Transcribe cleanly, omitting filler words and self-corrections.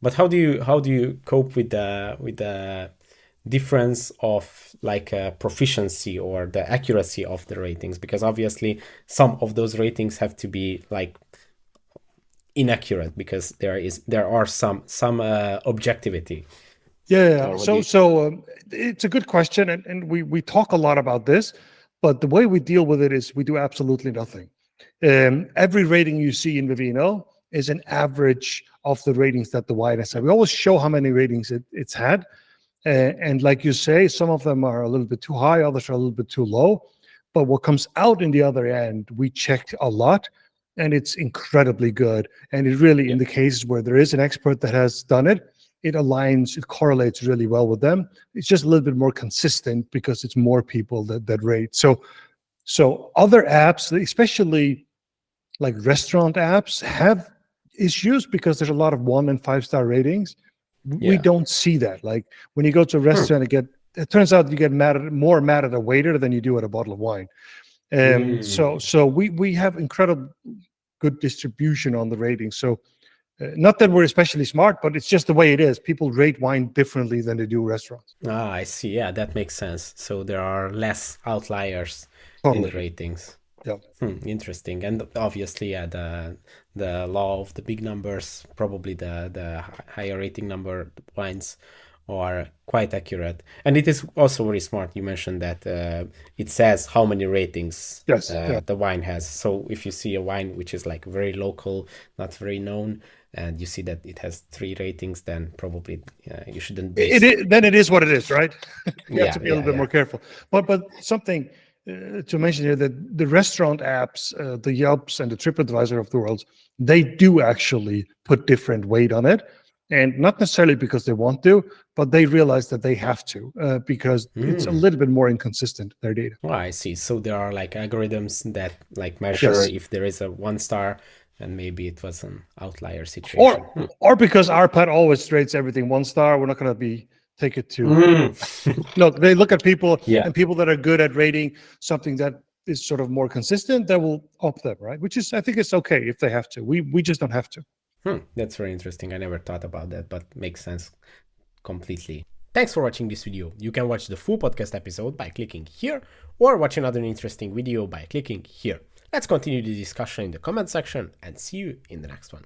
But how do you cope with the difference of like proficiency or the accuracy of the ratings? Because obviously some of those ratings have to be like inaccurate because there are some objectivity. Yeah. Or what do So you? so it's a good question, and we talk a lot about this, but the way we deal with it is we do absolutely nothing. Every rating you see in Vivino is an average of the ratings that the wine has had. We always show how many ratings it's had, and like you say, some of them are a little bit too high, others are a little bit too low. But what comes out in the other end, we check a lot, and it's incredibly good. And it really, Yeah. in the cases where there is an expert that has done it, it aligns, it correlates really well with them. It's just a little bit more consistent because it's more people that rate. So other apps, especially like restaurant apps, have issues because there's a lot of 1 and 5 star ratings. We Yeah. don't see that. Like when you go to a Hmm. restaurant, it turns out you get more mad at a waiter than you do at a bottle of wine. Mm. So we have incredible good distribution on the ratings. So not that we're especially smart, but it's just the way it is. People rate wine differently than they do restaurants. Ah, I see. Yeah, that makes sense. So there are less outliers in the Totally. ratings. Yeah. Interesting. And obviously, yeah, the law of the big numbers, probably the higher rating number wines are quite accurate. And it is also very smart. You mentioned that it says how many ratings Yes. Yeah. the wine has. So if you see a wine which is like very local, not very known, and you see that it has 3 ratings, then probably you shouldn't base. Then it is what it is, right? You have Yeah, to be a yeah, little bit yeah. more careful. But something to mention here that the restaurant apps, the Yelps and the TripAdvisor of the world, they do actually put different weight on it, and not necessarily because they want to, but they realize that they have to because it's a Hmm. little bit more inconsistent their data. Oh, I see. So there are like algorithms that like measure Yes, if there is a 1 star and maybe it was an outlier situation. or or because our pet always rates everything 1 star, we're not going to be take it to. Mm. No, they look at people, Yeah. and people that are good at rating something that is sort of more consistent, they will up them, right? Which is, I think it's okay if they have to. We just don't have to. That's very interesting. I never thought about that, but makes sense completely. Thanks for watching this video. You can watch the full podcast episode by clicking here or watch another interesting video by clicking here. Let's continue the discussion in the comment section and see you in the next one.